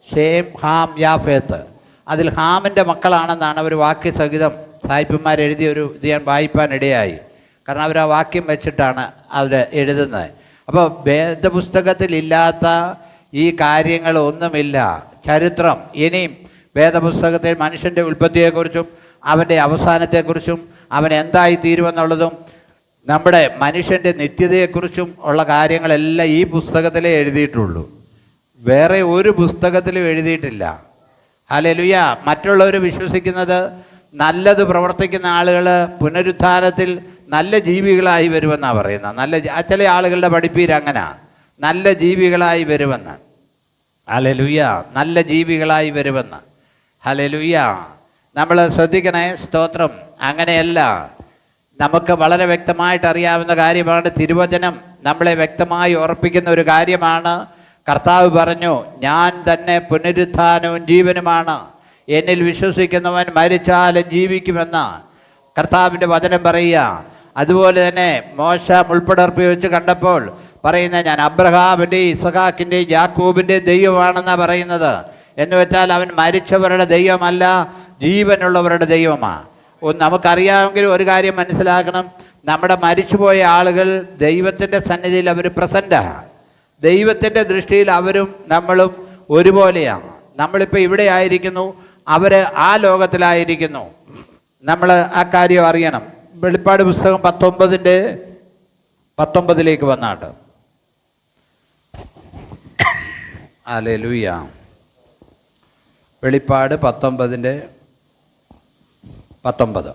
Shem, Ham, Japheth. അതിൽ ഹാമിൻ്റെ മക്കളാണെന്നാണ് അവർ വാക്യസഹിതം സായിപ്പന്മാരെഴുതിയൊരു ഇത് ഞാൻ വായിപ്പാനിടയായി. കാരണം അവർ ആ വാക്യം വെച്ചിട്ടാണ് അവർ എഴുതുന്നത്. അപ്പോൾ വേദപുസ്തകത്തിലില്ലാത്ത ഈ കാര്യങ്ങളൊന്നുമില്ല. ചരിത്രം ഇനിയും വേദപുസ്തകത്തിൽ മനുഷ്യൻ്റെ ഉൽപ്പത്തിയെക്കുറിച്ചും അവൻ്റെ അവസാനത്തെക്കുറിച്ചും അവൻ എന്തായി തീരുമെന്നുള്ളതും നമ്മുടെ മനുഷ്യൻ്റെ നിത്യതയെക്കുറിച്ചും ഉള്ള കാര്യങ്ങളെല്ലാം ഈ പുസ്തകത്തിലേ എഴുതിയിട്ടുള്ളൂ. വേറെ ഒരു പുസ്തകത്തിലും എഴുതിയിട്ടില്ല. ഹല്ലേലൂയ. മറ്റുള്ളവർ വിശ്വസിക്കുന്നത് നല്ലത് പ്രവർത്തിക്കുന്ന ആളുകൾ പുനരുത്ഥാനത്തിൽ നല്ല ജീവികളായി വരുമെന്നാണ് പറയുന്നത്. ചില ആളുകളുടെ പഠിപ്പീര് അങ്ങനെ നല്ല ജീവികളായി വരുമെന്ന്. ഹല്ലേലൂയ. നല്ല ജീവികളായി വരുമെന്ന്. ഹല്ലേലൂയ. നമ്മൾ ശ്രദ്ധിക്കണേ. സ്തോത്രം. അങ്ങനെയല്ല. നമുക്ക് വളരെ വ്യക്തമായിട്ട് അറിയാവുന്ന കാര്യമാണ്. തിരുവചനം നമ്മളെ വ്യക്തമായി ഉറപ്പിക്കുന്ന ഒരു കാര്യമാണ്. കർത്താവ് പറഞ്ഞു, ഞാൻ തന്നെ പുനരുത്ഥാനവും ജീവനുമാണ്, എന്നിൽ വിശ്വസിക്കുന്നവൻ മരിച്ചാലും ജീവിക്കുമെന്ന് കർത്താവിൻ്റെ വചനം പറയുക. അതുപോലെ തന്നെ മോശ മുൾപ്പടർപ്പ് വെച്ച് കണ്ടപ്പോൾ പറയുന്ന, ഞാൻ അബ്രഹാമിൻ്റെയും ഇസഹാക്കിൻ്റെയും യാക്കോബിൻ്റെയും ദൈവമാണെന്നാണ് പറയുന്നത്. എന്ന് വെച്ചാൽ അവൻ മരിച്ചവരുടെ ദൈവമല്ല, ജീവനുള്ളവരുടെ ദൈവമാണ്. നമുക്കറിയാമെങ്കിൽ ഒരു കാര്യം മനസ്സിലാക്കണം, നമ്മുടെ മരിച്ചുപോയ ആളുകൾ ദൈവത്തിൻ്റെ സന്നിധിയിൽ അവർ പ്രസൻറ്റാണ്. ദൈവത്തിൻ്റെ ദൃഷ്ടിയിൽ അവരും നമ്മളും ഒരുപോലെയാണ്. നമ്മളിപ്പോൾ ഇവിടെ ആയിരിക്കുന്നു, അവർ ആ ലോകത്തിലായിരിക്കുന്നു. നമ്മൾ ആ കാര്യം അറിയണം. വെളിപ്പാട് പുസ്തകം 19 വന്നാട്ട്. ഹല്ലേലൂയ. വെളിപ്പാട് 19:19.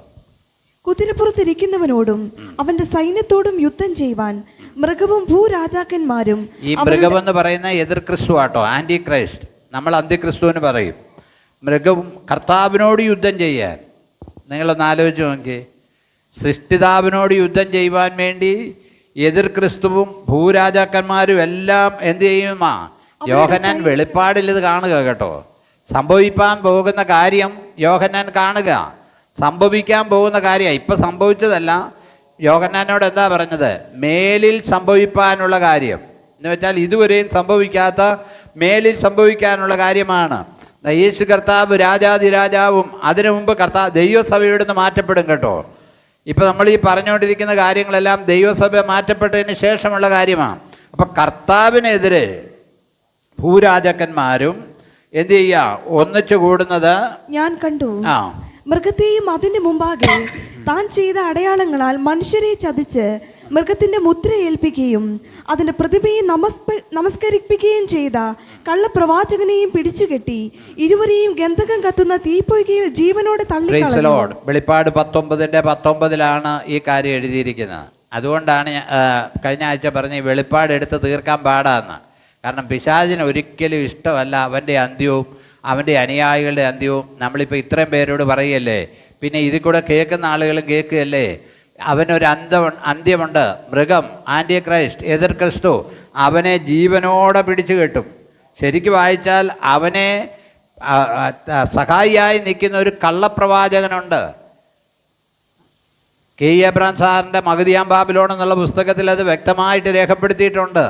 കുതിരപ്പുറത്തിരിക്കുന്നവനോടും അവന്റെ സൈന്യത്തോടും യുദ്ധം ചെയ്യുവാൻ മൃഗവും ഭൂരാജാക്കന്മാരും. ഈ മൃഗം എന്ന് പറയുന്ന എതിർ ക്രിസ്തു ആട്ടോ, ആന്റി ക്രൈസ്റ്റ്. നമ്മൾ അന്ത്യക്രിസ്തുവിന് പറയും. മൃഗവും കർത്താവിനോട് യുദ്ധം ചെയ്യാൻ. നിങ്ങളൊന്ന് ആലോചിച്ച് നോക്കി. സൃഷ്ടിതാവിനോട് യുദ്ധം ചെയ്യുവാൻ വേണ്ടി എതിർ ക്രിസ്തുവും ഭൂരാജാക്കന്മാരും എല്ലാം എന്ത് ചെയ്യുമാ? യോഹന്നാൻ വെളിപ്പാടിൽ ഇത് കാണുക കേട്ടോ. സംഭവിക്കാൻ പോകുന്ന കാര്യം യോഹന്നാൻ കാണുക. സംഭവിക്കാൻ പോകുന്ന കാര്യം ഇപ്പം സംഭവിച്ചതല്ല. യോഹന്നാനോട് എന്താ പറഞ്ഞത്? മേലിൽ സംഭവിക്കാനുള്ള കാര്യം എന്ന് വെച്ചാൽ ഇതുവരെയും സംഭവിക്കാത്ത മേലിൽ സംഭവിക്കാനുള്ള കാര്യമാണ്. യേശു കർത്താവ് രാജാതിരാജാവും അതിനു മുമ്പ് കർത്താവ് ദൈവസഭയുടെ നിന്ന് മാറ്റപ്പെടും കേട്ടോ. ഇപ്പം നമ്മൾ ഈ പറഞ്ഞുകൊണ്ടിരിക്കുന്ന കാര്യങ്ങളെല്ലാം ദൈവസഭ മാറ്റപ്പെട്ടതിന് ശേഷമുള്ള കാര്യമാണ്. അപ്പം കർത്താവിനെതിരെ ഭൂരാജാക്കന്മാരും എന്ത് ചെയ്യുക? ഒന്നിച്ചു കൂടുന്നത് ഞാൻ കണ്ടു. മൃഗത്തെയും അതിന്റെ മുമ്പാകെ താൻ ചെയ്ത അടയാളങ്ങളാൽ മനുഷ്യരെ ചതിച്ച് മൃഗത്തിന്റെ മുദ്ര ഏൽപ്പിക്കുകയും അതിന്റെ പ്രതിമയെ നമസ്കരിപ്പിക്കുകയും ചെയ്ത കള്ളപ്രവാചകനെയും പിടിച്ചുകെട്ടി ഇരുവരെയും ഗന്ധകം കത്തുന്ന തീപ്പൊയ്കയിൽ ജീവനോടെ തള്ളിക്കളഞ്ഞു. വെളിപ്പാട് 19:19 ഈ കാര്യം എഴുതിയിരിക്കുന്നത്. അതുകൊണ്ടാണ് കഴിഞ്ഞ ആഴ്ച പറഞ്ഞ വെളിപ്പാട് എടുത്ത് തീർക്കാൻ പാടാന്ന്. കാരണം പിശാചിന് ഒരിക്കലും ഇഷ്ടമല്ല അവൻ്റെ അന്ത്യവും അവൻ്റെ അനുയായികളുടെ അന്ത്യവും. നമ്മളിപ്പോൾ ഇത്രയും പേരോട് പറയുകയല്ലേ, പിന്നെ ഇതിൽ കൂടെ കേൾക്കുന്ന ആളുകളും കേൾക്കുകയല്ലേ. അവനൊരു അന്ത്യമുണ്ട്. മൃഗം, ആൻറ്റി ക്രൈസ്റ്റ്, എതിർ ക്രിസ്തു അവനെ ജീവനോടെ പിടിച്ചു കെട്ടും. ശരിക്കും വായിച്ചാൽ അവനെ സഹായിയായി നിൽക്കുന്ന ഒരു കള്ളപ്രവാചകനുണ്ട്. കെ എബ്രഹാം സാറിൻ്റെ മഗതിയാം ബാബിലോൺ എന്നുള്ള പുസ്തകത്തിൽ അത് വ്യക്തമായിട്ട് രേഖപ്പെടുത്തിയിട്ടുണ്ട്.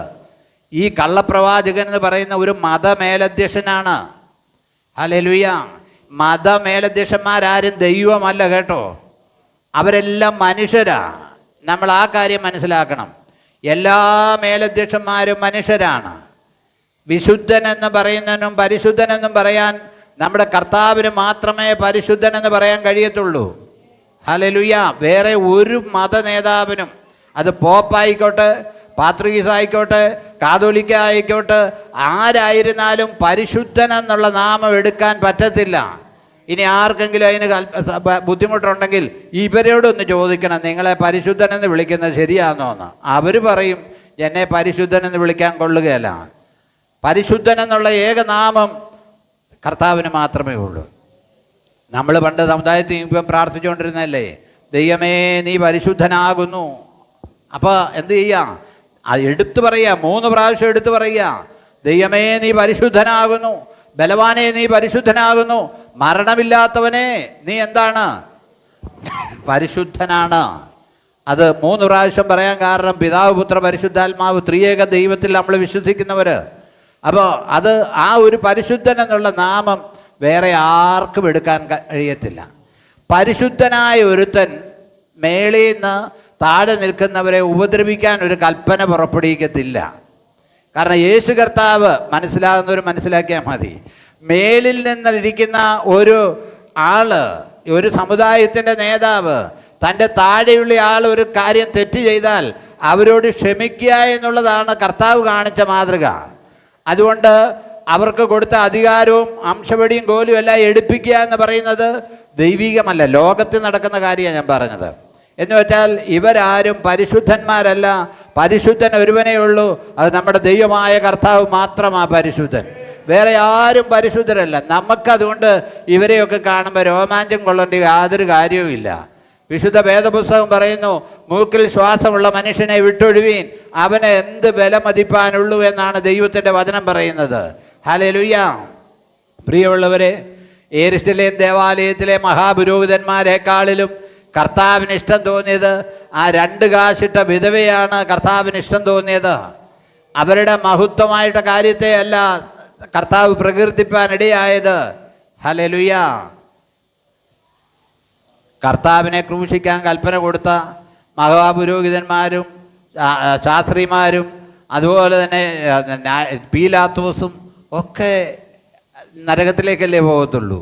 ഈ കള്ളപ്രവാചകൻ എന്ന് പറയുന്ന ഒരു മതമേലധ്യക്ഷനാണ്. ഹല്ലേലൂയ. മതമേലധ്യക്ഷന്മാരാരും ദൈവമല്ല കേട്ടോ. അവരെല്ലാം മനുഷ്യരാ. നമ്മൾ ആ കാര്യം മനസ്സിലാക്കണം. എല്ലാ മേലധ്യക്ഷന്മാരും മനുഷ്യരാണ്. വിശുദ്ധനെന്ന് പറയുന്നതിനും പരിശുദ്ധനെന്നും പറയാൻ നമ്മുടെ കർത്താവിന് മാത്രമേ പരിശുദ്ധനെന്ന് പറയാൻ കഴിയത്തുള്ളൂ. ഹല്ലേലൂയ. വേറെ ഒരു മത നേതാവിനും, അത് പോപ്പായിക്കോട്ടെ, പാത്രീസ് ആയിക്കോട്ടെ, കാതോലിക്ക ആയിക്കോട്ടെ, ആരായിരുന്നാലും പരിശുദ്ധനെന്നുള്ള നാമം എടുക്കാൻ പറ്റത്തില്ല. ഇനി ആർക്കെങ്കിലും അതിന് ബുദ്ധിമുട്ടുണ്ടെങ്കിൽ ഇവരോടൊന്ന് ചോദിക്കണം, നിങ്ങളെ പരിശുദ്ധനെന്ന് വിളിക്കുന്നത് ശരിയാണെന്നോ എന്ന്. അവർ പറയും എന്നെ പരിശുദ്ധനെന്ന് വിളിക്കാൻ കൊള്ളുകയല്ല. പരിശുദ്ധനെന്നുള്ള ഏക നാമം കർത്താവിന് മാത്രമേ ഉള്ളൂ. നമ്മൾ പണ്ട് സമുദായത്തിൽ ഇപ്പം പ്രാർത്ഥിച്ചുകൊണ്ടിരുന്നല്ലേ, ദൈവമേ നീ പരിശുദ്ധനാകുന്നു. അപ്പോൾ എന്ത് ചെയ്യാം? അത് എടുത്തു പറയുക, 3 പ്രാവശ്യം എടുത്തു പറയുക. ദൈവമേ നീ പരിശുദ്ധനാകുന്നു, ബലവാനെ നീ പരിശുദ്ധനാകുന്നു, മരണമില്ലാത്തവനെ നീ എന്താണ്? പരിശുദ്ധനാണ്. അത് 3 പ്രാവശ്യം പറയാൻ കാരണം പിതാവ്, പുത്ര, പരിശുദ്ധാത്മാവ് ത്രിയേക ദൈവത്തിൽ നമ്മൾ വിശ്വസിക്കുന്നവർ. അപ്പോൾ അത് ആ ഒരു പരിശുദ്ധൻ എന്നുള്ള നാമം വേറെ ആർക്കും എടുക്കാൻ കഴിയത്തില്ല. പരിശുദ്ധനായ ഒരുത്തൻ മേളിൽ നിന്ന് താഴെ നിൽക്കുന്നവരെ ഉപദ്രവിക്കാൻ ഒരു കൽപ്പന പുറപ്പെടുവിക്കത്തില്ല. കാരണം യേശു കർത്താവ് മനസ്സിലാകുന്നവർ മനസ്സിലാക്കിയാൽ മതി. മേലിൽ നിന്നിരിക്കുന്ന ഒരു ആള്, ഒരു സമുദായത്തിൻ്റെ നേതാവ് തൻ്റെ താഴെയുള്ള ആൾ ഒരു കാര്യം തെറ്റ് ചെയ്താൽ അവരോട് ക്ഷമിക്കുക എന്നുള്ളതാണ് കർത്താവ് കാണിച്ച മാതൃക. അതുകൊണ്ട് അവർക്ക് കൊടുത്ത അധികാരവും അംശവടിയും കോലും എല്ലാം എടുപ്പിക്കുക എന്ന് പറയുന്നത് ദൈവികമല്ല, ലോകത്തിൽ നടക്കുന്ന കാര്യമാണ് ഞാൻ പറഞ്ഞത്. എന്ന് വെച്ചാൽ ഇവരാരും പരിശുദ്ധന്മാരല്ല. പരിശുദ്ധൻ ഒരുവനേ ഉള്ളൂ, അത് നമ്മുടെ ദൈവമായ കർത്താവ് മാത്രമാണ് പരിശുദ്ധൻ. വേറെ ആരും പരിശുദ്ധരല്ല. നമുക്കതുകൊണ്ട് ഇവരെയൊക്കെ കാണുമ്പോൾ രോമാഞ്ചം കൊള്ളേണ്ട യാതൊരു കാര്യവുമില്ല. വിശുദ്ധ വേദപുസ്തകം പറയുന്നു, മൂക്കിൽ ശ്വാസമുള്ള മനുഷ്യനെ വിട്ടൊഴിവീൻ, അവനെ എന്ത് വില മതിപ്പാനുള്ളൂ എന്നാണ് ദൈവത്തിൻ്റെ വചനം പറയുന്നത്. ഹല്ലേലൂയ. പ്രിയമുള്ളവരെ, യെരൂശലേം ദേവാലയത്തിലെ മഹാപുരോഹിതന്മാരെക്കാളിലും കർത്താവിന് ഇഷ്ടം തോന്നിയത് ആ 2 കാശിട്ട വിധവയാണ് കർത്താവിന് ഇഷ്ടം തോന്നിയത്. അവരുടെ മഹത്വമായിട്ട് കാര്യത്തെ അല്ല കർത്താവ് പ്രകീർത്തിപ്പാനിടയായത്. ഹല്ലേലൂയ. കർത്താവിനെ ക്രൂശിക്കാൻ കൽപ്പന കൊടുത്ത മഹാപുരോഹിതന്മാരും ശാസ്ത്രിമാരും അതുപോലെ തന്നെ പീലാത്തോസും ഒക്കെ നരകത്തിലേക്കല്ലേ പോകത്തുള്ളൂ.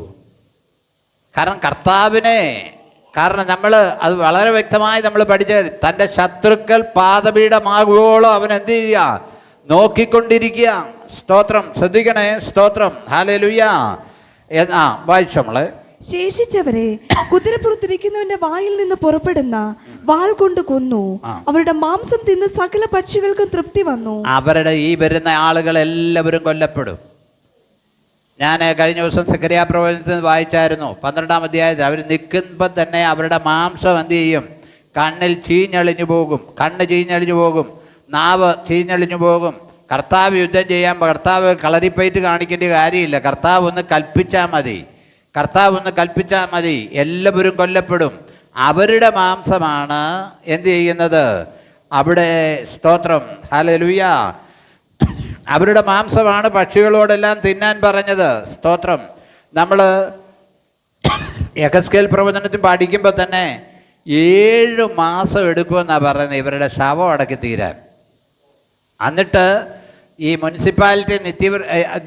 കാരണം നമ്മൾ അത് വളരെ വ്യക്തമായി നമ്മൾ പഠിച്ച, തൻ്റെ ശത്രുക്കൾ പാദപീഠമാകുവോളം അവൻ എന്ത് ചെയ്യുക? നോക്കിക്കൊണ്ടിരിക്കുക. സ്തോത്രം, ശ്രദ്ധിക്കണേ, സ്തോത്രം. ഹല്ലേലൂയ. വായിച്ചു നമ്മള്. ശേഷിച്ചവരെ കുതിരപ്പുറത്തിരിക്കുന്നവന്റെ വായിൽ നിന്ന് പുറപ്പെടുന്ന വാൾ കൊണ്ട് കൊന്നു. അവരുടെ മാംസം തിന്ന് സകല പക്ഷികൾക്കും തൃപ്തി വന്നു. അവരുടെ ഈ വരുന്ന ആളുകൾ എല്ലാവരും കൊല്ലപ്പെടും. ഞാൻ കഴിഞ്ഞ ദിവസം സെക്കറിയാ പ്രവചനത്തിൽ വായിച്ചായിരുന്നു 12-ാം അധ്യായത്തിൽ. അവർ നിൽക്കുമ്പോൾ തന്നെ അവരുടെ മാംസം എന്ത് ചെയ്യും? കണ്ണിൽ ചീഞ്ഞളിഞ്ഞു പോകും, കണ്ണ് ചീഞ്ഞളിഞ്ഞു പോകും, നാവ് ചീഞ്ഞളിഞ്ഞു പോകും. കർത്താവ് യുദ്ധം ചെയ്യാൻ കർത്താവ് കളരിപ്പയറ്റ് കാണിക്കേണ്ട കാര്യമില്ല. കർത്താവ് ഒന്ന് കൽപ്പിച്ചാൽ മതി, എല്ലാവരും കൊല്ലപ്പെടും. അവരുടെ മാംസമാണ് എന്ത് ചെയ്യുന്നത് അവിടെ? സ്തോത്രം, ഹല്ലേലൂയ. അവരുടെ മാംസമാണ് പക്ഷികളോടെല്ലാം തിന്നാൻ പറഞ്ഞത്. സ്തോത്രം. നമ്മൾ യെഹെസ്കേൽ പ്രവചനത്തിൽ പഠിക്കുമ്പോൾ തന്നെ 7 മാസം എടുക്കുമെന്നാണ് പറയുന്നത് ഇവരുടെ ശവം അടക്കി തീരാൻ. എന്നിട്ട് ഈ മുനിസിപ്പാലിറ്റി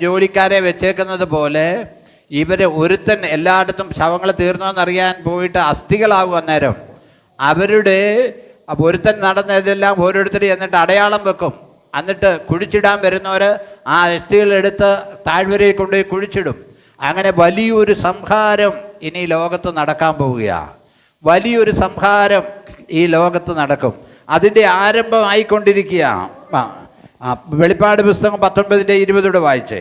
ജോലിക്കാരെ വെച്ചേക്കുന്നത് പോലെ ഇവർ ഒരുത്തൻ എല്ലായിടത്തും ശവങ്ങൾ തീർന്നോന്നറിയാൻ പോയിട്ട് അസ്ഥികളാകും. അന്നേരം അവരുടെ ഒരുത്തൻ നടന്നതെല്ലാം ഓരോരുത്തർ എന്നിട്ട് അടയാളം വെക്കും. എന്നിട്ട് കുഴിച്ചിടാൻ വരുന്നവർ ആ അസ്ഥികളെടുത്ത് താഴ്വരയിൽ കൊണ്ടുപോയി കുഴിച്ചിടും. അങ്ങനെ വലിയൊരു സംഹാരം ഇനി ലോകത്ത് നടക്കാൻ പോവുകയാണ്. വലിയൊരു സംഹാരം ഈ ലോകത്ത് നടക്കും. അതിൻ്റെ ആരംഭമായിക്കൊണ്ടിരിക്കുക. വെളിപ്പാട് പുസ്തകം 19:20 വായിച്ചേ.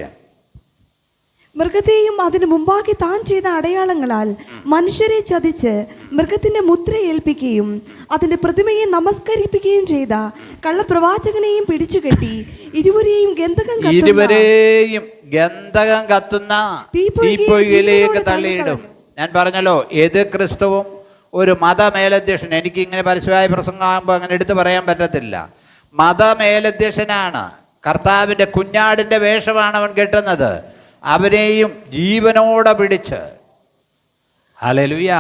മൃഗത്തെയും അതിനു മുമ്പാകെ താൻ ചെയ്ത അടയാളങ്ങളാൽ മനുഷ്യരെ ചതിച്ച് മൃഗത്തിന്റെ മുദ്ര ഏൽപ്പിക്കുകയും അതിന്റെ പ്രതിമയെ നമസ്കരിപ്പിക്കുകയും ചെയ്ത കള്ളപ്രവാചകനെയും പിടിച്ചുകെട്ടി ഇരുവരെയും ഗന്ധകം കത്തുന്ന തീപ്പൊയ്കയിലേക്ക് തള്ളിയിടും. ഞാൻ പറഞ്ഞല്ലോ, ഏത് ക്രിസ്തുവും ഒരു മതമേലധ്യക്ഷൻ. എനിക്ക് ഇങ്ങനെ പരസ്യമായ പ്രസംഗമാകുമ്പോൾ അങ്ങനെ എടുത്തു പറയാൻ പറ്റത്തില്ല. മതമേലധ്യക്ഷനാണ്. കർത്താവിൻ്റെ കുഞ്ഞാടിൻ്റെ വേഷമാണ് അവൻ കെട്ടുന്നത്. അവരെയും ജീവനോടെ പിടിച്ച്, ഹല്ലേലൂയ,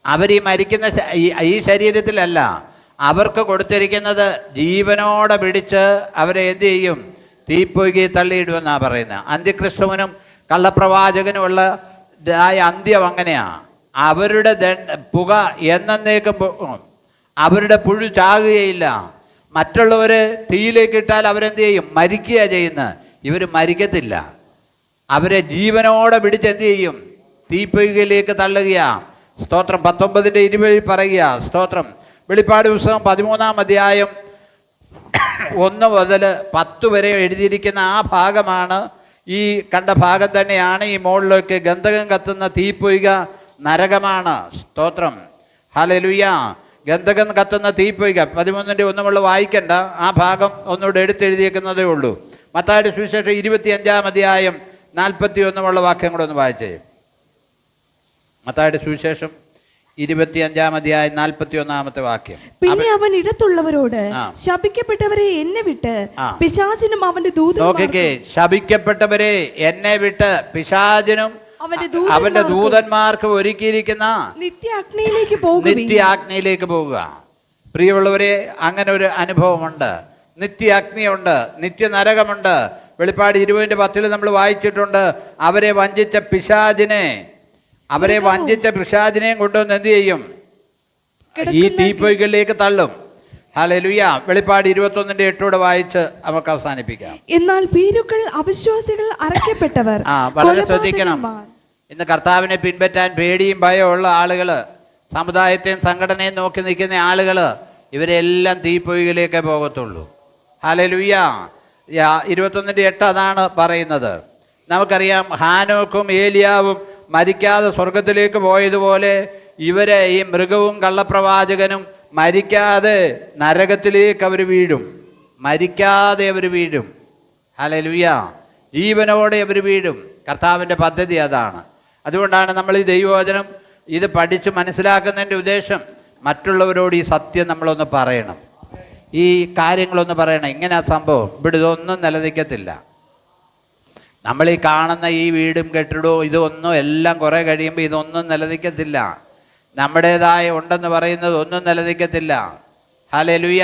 അവരീ മരിക്കുന്ന ഈ ശരീരത്തിലല്ല, അവർക്ക് കൊടുത്തിരിക്കുന്നത് ജീവനോടെ പിടിച്ച് അവരെ എന്ത് ചെയ്യും? തീപ്പൊയ്കയിൽ തള്ളിയിടുമെന്നാണ് പറയുന്നത്. അന്ത്യക്രിസ്തുവിനും കള്ളപ്രവാചകനുമുള്ള അന്ത്യം അങ്ങനെയാണ്. അവരുടെ പുക എന്നേക്കും പോകും. അവരുടെ പുഴു ചാകുകയില്ല. മറ്റുള്ളവർ തീയിലേക്ക് ഇട്ടാൽ അവരെന്ത് ചെയ്യും? മരിക്കുക ചെയ്യുന്നത്. ഇവർ മരിക്കത്തില്ല. അവരെ ജീവനോടെ പിടിച്ച് എന്ത് ചെയ്യും? തീപ്പൊയ്കയിലേക്ക് തള്ളുകയാണ്. സ്തോത്രം. 19:20 പറയുക. സ്തോത്രം. വെളിപ്പാട് പുസ്തകം 13-ാം അധ്യായം 1 മുതൽ 10 വരെ എഴുതിയിരിക്കുന്ന ആ ഭാഗമാണ്. ഈ കണ്ട ഭാഗം തന്നെയാണ് ഈ മുകളിലേക്ക് ഗന്ധകം കത്തുന്ന തീപ്പൊയ്ക നരകമാണ്. സ്തോത്രം, ഹല്ലേലൂയ. ഗന്ധകം കത്തുന്ന തീപ്പൊയ്ക 13:1 വായിക്കണ്ട, ആ ഭാഗം ഒന്നുകൂടെ എടുത്തെഴുതിയേക്കുന്നതേ ഉള്ളൂ. മത്തായിയുടെ സുവിശേഷം 25-ാം അധ്യായം 41 വാക്യം കൂടെ ഒന്ന് വായിച്ചേ. മത്തായിയുടെ സുവിശേഷം 25-ാം അധ്യായം 41 വാക്യം. പിന്നെ അവൻ ഇടത്തുള്ളവരോട്, ശപിക്കപ്പെട്ടവരെ എന്നെ വിട്ട് പിശാചിനും അവന്റെ നോക്കിക്കേ, ശപിക്കപ്പെട്ടവരെ എന്നെ വിട്ട് പിശാചിനും അവന്റെ ദൂതന്മാർക്ക് ഒരുക്കിയിരിക്കുന്ന നിത്യാഗ്നിയിലേക്ക് പോകുക. പ്രിയമുള്ളവരെ, അങ്ങനെ ഒരു അനുഭവമുണ്ട്. നിത്യാഗ്നിയുണ്ട്, നിത്യനരകമുണ്ട്. വെളിപ്പാട് 20:10 നമ്മൾ വായിച്ചിട്ടുണ്ട്. അവരെ വഞ്ചിച്ച പിശാചിനെയും കൊണ്ടുവന്ന് എന്ത് ചെയ്യും? ഈ തീപ്പൊയ്കളിലേക്ക് തള്ളും. ഹല്ലേലൂയ. വെളിപ്പാട് 21:8 വായിച്ച് നമുക്ക് അവസാനിപ്പിക്കാം. എന്നാൽ ഭീരുക്കൾ, അവിശ്വാസികൾ, അറയ്ക്കപ്പെട്ടവർ, വളരെ ശ്രദ്ധിക്കണം. ഇന്ന് കർത്താവിനെ പിൻപറ്റാൻ പേടിയും ഭയമുള്ള ആളുകൾ, സമുദായത്തെയും സംഘടനയും നോക്കി നിൽക്കുന്ന ആളുകൾ, ഇവരെല്ലാം തീപ്പൊയ്കളിലേക്കേ പോകത്തുള്ളൂ. ഹല്ലേലൂയ. 21:8 അതാണ് പറയുന്നത്. നമുക്കറിയാം, ഹാനോക്കും ഏലിയാവും മരിക്കാതെ സ്വർഗത്തിലേക്ക് പോയതുപോലെ ഇവരെ, ഈ മൃഗവും കള്ളപ്രവാചകനും മരിക്കാതെ നരകത്തിലേക്ക് അവർ വീഴും. മരിക്കാതെ അവർ വീഴും. ഹല്ലേലൂയ. ജീവനോടെ അവർ വീഴും. കർത്താവിൻ്റെ പദ്ധതി അതാണ്. അതുകൊണ്ടാണ് നമ്മൾ ഈ ദൈവവചനം ഇത് പഠിച്ച് മനസ്സിലാക്കുന്നതിൻ്റെ ഉദ്ദേശം, മറ്റുള്ളവരോട് ഈ സത്യം നമ്മളൊന്ന് പറയണം, ഈ കാര്യങ്ങളൊന്ന് പറയണം. ഇങ്ങനെ ആ സംഭവം ഇവിടെ ഇതൊന്നും നിലനിൽക്കത്തില്ല. നമ്മൾ ഈ കാണുന്ന ഈ വീടും കെട്ടിടവും ഇതൊന്നും എല്ലാം കുറേ കഴിയുമ്പോൾ ഇതൊന്നും നിലനിൽക്കത്തില്ല. നമ്മുടേതായ ഉണ്ടെന്ന് പറയുന്നത് ഒന്നും നിലനിൽക്കത്തില്ല. ഹല്ലേലൂയ.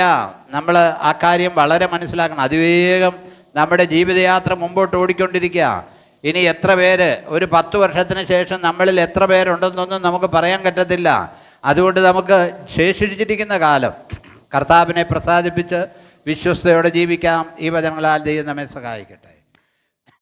നമ്മൾ ആ കാര്യം വളരെ മനസ്സിലാക്കണം. അതിവേഗം നമ്മുടെ ജീവിതയാത്ര മുമ്പോട്ട് ഓടിക്കൊണ്ടിരിക്കുക. ഇനി എത്ര പേര്, ഒരു 10 വർഷത്തിന് ശേഷം നമ്മളിൽ എത്ര പേരുണ്ടെന്നൊന്നും നമുക്ക് പറയാൻ പറ്റത്തില്ല. അതുകൊണ്ട് നമുക്ക് ശേഷിച്ചിരിക്കുന്ന കാലം കർത്താവിനെ പ്രസാദിപ്പിച്ച് വിശ്വസ്തയോടെ ജീവിക്കാം. ഈ വചനങ്ങളാൽ ദൈവം നമ്മെ സഹായിക്കട്ടെ.